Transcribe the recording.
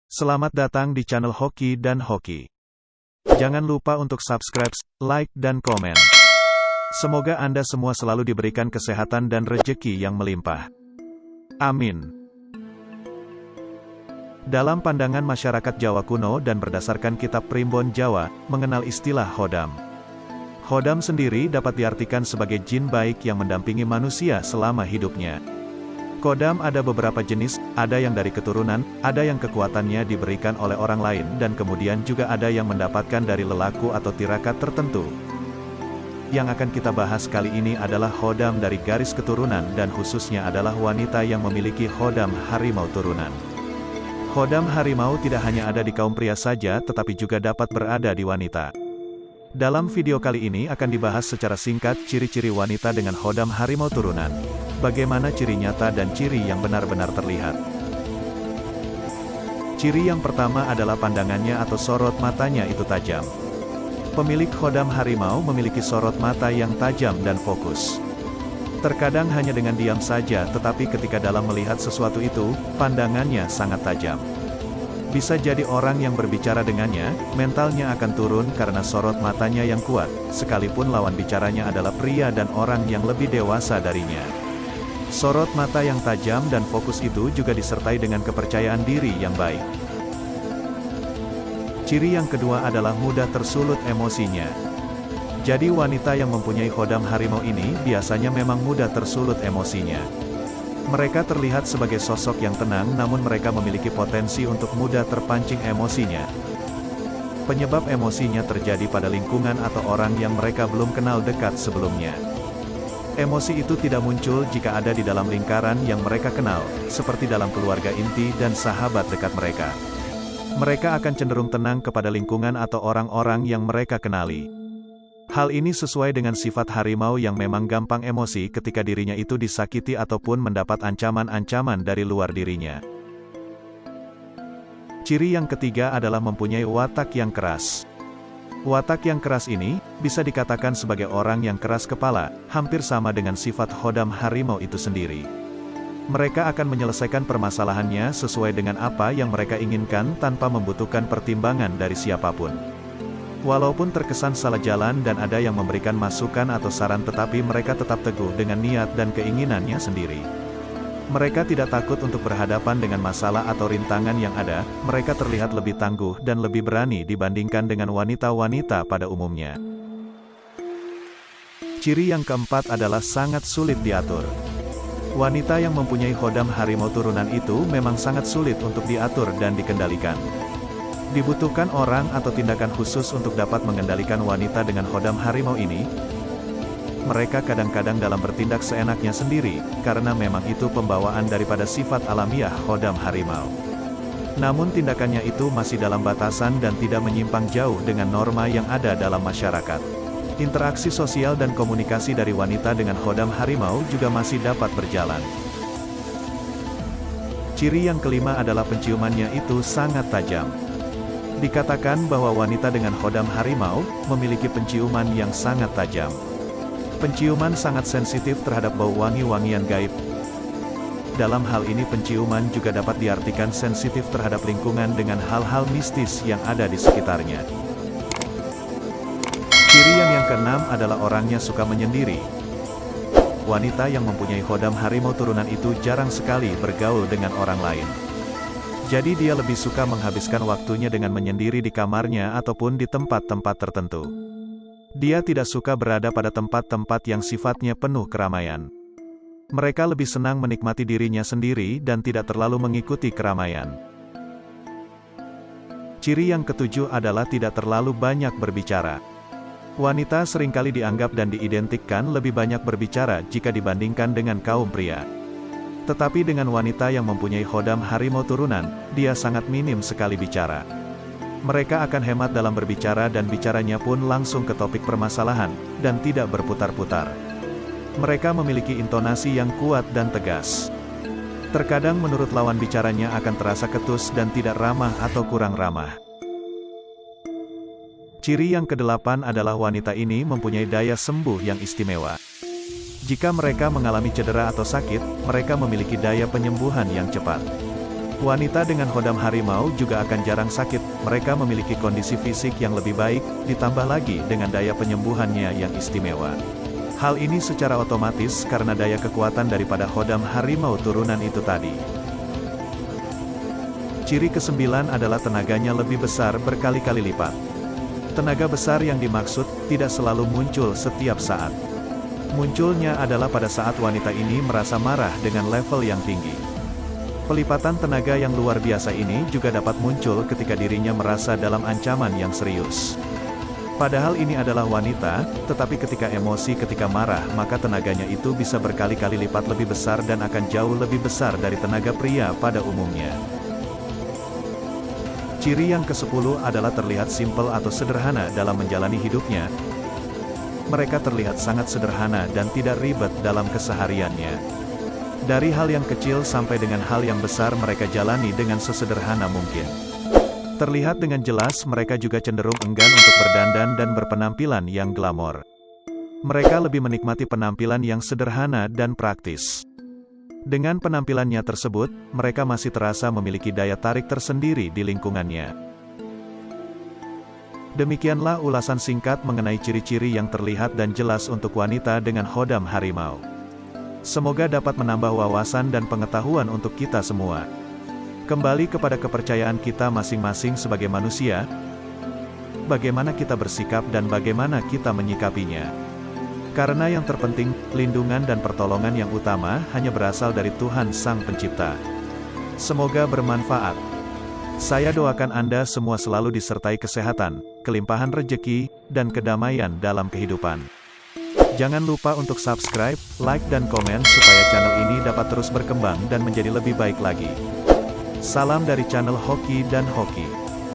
Selamat datang di channel Hoki dan Hoki. Jangan lupa untuk subscribe, like, dan komen. Semoga Anda semua selalu diberikan kesehatan dan rejeki yang melimpah. Amin. Dalam pandangan masyarakat Jawa kuno dan berdasarkan kitab Primbon Jawa, mengenal istilah Khodam. Khodam sendiri dapat diartikan sebagai jin baik yang mendampingi manusia selama hidupnya. Khodam ada beberapa jenis, ada yang dari keturunan, ada yang kekuatannya diberikan oleh orang lain dan kemudian juga ada yang mendapatkan dari lelaku atau tirakat tertentu. Yang akan kita bahas kali ini adalah Khodam dari garis keturunan dan khususnya adalah wanita yang memiliki Khodam harimau turunan. Khodam harimau tidak hanya ada di kaum pria saja tetapi juga dapat berada di wanita. Dalam video kali ini akan dibahas secara singkat ciri-ciri wanita dengan Khodam harimau turunan. Bagaimana ciri nyata dan ciri yang benar-benar terlihat. Ciri yang pertama adalah pandangannya atau sorot matanya itu tajam. Pemilik Khodam harimau memiliki sorot mata yang tajam dan fokus. Terkadang hanya dengan diam saja tetapi ketika dalam melihat sesuatu itu, pandangannya sangat tajam. Bisa jadi orang yang berbicara dengannya, mentalnya akan turun karena sorot matanya yang kuat, sekalipun lawan bicaranya adalah pria dan orang yang lebih dewasa darinya. Sorot mata yang tajam dan fokus itu juga disertai dengan kepercayaan diri yang baik. Ciri yang kedua adalah mudah tersulut emosinya. Jadi wanita yang mempunyai Khodam harimau ini biasanya memang mudah tersulut emosinya. Mereka terlihat sebagai sosok yang tenang namun mereka memiliki potensi untuk mudah terpancing emosinya. Penyebab emosinya terjadi pada lingkungan atau orang yang mereka belum kenal dekat sebelumnya. Emosi itu tidak muncul jika ada di dalam lingkaran yang mereka kenal, seperti dalam keluarga inti dan sahabat dekat mereka. Mereka akan cenderung tenang kepada lingkungan atau orang-orang yang mereka kenali. Hal ini sesuai dengan sifat harimau yang memang gampang emosi ketika dirinya itu disakiti ataupun mendapat ancaman-ancaman dari luar dirinya. Ciri yang ketiga adalah mempunyai watak yang keras. Watak yang keras ini, bisa dikatakan sebagai orang yang keras kepala, hampir sama dengan sifat Khodam harimau itu sendiri. Mereka akan menyelesaikan permasalahannya sesuai dengan apa yang mereka inginkan tanpa membutuhkan pertimbangan dari siapapun. Walaupun terkesan salah jalan dan ada yang memberikan masukan atau saran tetapi mereka tetap teguh dengan niat dan keinginannya sendiri. Mereka tidak takut untuk berhadapan dengan masalah atau rintangan yang ada, mereka terlihat lebih tangguh dan lebih berani dibandingkan dengan wanita-wanita pada umumnya. Ciri yang keempat adalah sangat sulit diatur. Wanita yang mempunyai Khodam harimau turunan itu memang sangat sulit untuk diatur dan dikendalikan. Dibutuhkan orang atau tindakan khusus untuk dapat mengendalikan wanita dengan Khodam harimau ini. Mereka kadang-kadang dalam bertindak seenaknya sendiri, karena memang itu pembawaan daripada sifat alamiah Khodam harimau. Namun tindakannya itu masih dalam batasan dan tidak menyimpang jauh dengan norma yang ada dalam masyarakat. Interaksi sosial dan komunikasi dari wanita dengan Khodam harimau juga masih dapat berjalan. Ciri yang kelima adalah penciumannya itu sangat tajam. Dikatakan bahwa wanita dengan Khodam harimau memiliki penciuman yang sangat tajam. Penciuman sangat sensitif terhadap bau wangi-wangian gaib. Dalam hal ini penciuman juga dapat diartikan sensitif terhadap lingkungan dengan hal-hal mistis yang ada di sekitarnya. Ciri yang keenam adalah orangnya suka menyendiri. Wanita yang mempunyai Khodam harimau turunan itu jarang sekali bergaul dengan orang lain. Jadi dia lebih suka menghabiskan waktunya dengan menyendiri di kamarnya ataupun di tempat-tempat tertentu. Dia tidak suka berada pada tempat-tempat yang sifatnya penuh keramaian. Mereka lebih senang menikmati dirinya sendiri dan tidak terlalu mengikuti keramaian. Ciri yang ketujuh adalah tidak terlalu banyak berbicara. Wanita seringkali dianggap dan diidentikan lebih banyak berbicara jika dibandingkan dengan kaum pria. Tetapi dengan wanita yang mempunyai Khodam harimau turunan, dia sangat minim sekali bicara. Mereka akan hemat dalam berbicara dan bicaranya pun langsung ke topik permasalahan, dan tidak berputar-putar. Mereka memiliki intonasi yang kuat dan tegas. Terkadang menurut lawan bicaranya akan terasa ketus dan tidak ramah atau kurang ramah. Ciri yang kedelapan adalah wanita ini mempunyai daya sembuh yang istimewa. Jika mereka mengalami cedera atau sakit, mereka memiliki daya penyembuhan yang cepat. Wanita dengan hodam harimau juga akan jarang sakit, mereka memiliki kondisi fisik yang lebih baik, ditambah lagi dengan daya penyembuhannya yang istimewa. Hal ini secara otomatis karena daya kekuatan daripada hodam harimau turunan itu tadi. Ciri ke-9 adalah tenaganya lebih besar berkali-kali lipat. Tenaga besar yang dimaksud tidak selalu muncul setiap saat. Munculnya adalah pada saat wanita ini merasa marah dengan level yang tinggi. Pelipatan tenaga yang luar biasa ini juga dapat muncul ketika dirinya merasa dalam ancaman yang serius. Padahal ini adalah wanita, tetapi ketika emosi ketika marah maka tenaganya itu bisa berkali-kali lipat lebih besar dan akan jauh lebih besar dari tenaga pria pada umumnya. Ciri yang ke-10 adalah terlihat simpel atau sederhana dalam menjalani hidupnya. Mereka terlihat sangat sederhana dan tidak ribet dalam kesehariannya. Dari hal yang kecil sampai dengan hal yang besar mereka jalani dengan sesederhana mungkin. Terlihat dengan jelas mereka juga cenderung enggan untuk berdandan dan berpenampilan yang glamor. Mereka lebih menikmati penampilan yang sederhana dan praktis. Dengan penampilannya tersebut, mereka masih terasa memiliki daya tarik tersendiri di lingkungannya. Demikianlah ulasan singkat mengenai ciri-ciri yang terlihat dan jelas untuk wanita dengan hodam harimau. Semoga dapat menambah wawasan dan pengetahuan untuk kita semua. Kembali kepada kepercayaan kita masing-masing sebagai manusia, bagaimana kita bersikap dan bagaimana kita menyikapinya. Karena yang terpenting, lindungan dan pertolongan yang utama hanya berasal dari Tuhan Sang Pencipta. Semoga bermanfaat. Saya doakan Anda semua selalu disertai kesehatan, kelimpahan rejeki, dan kedamaian dalam kehidupan. Jangan lupa untuk subscribe, like dan komen supaya channel ini dapat terus berkembang dan menjadi lebih baik lagi. Salam dari channel Hoki dan Hoki.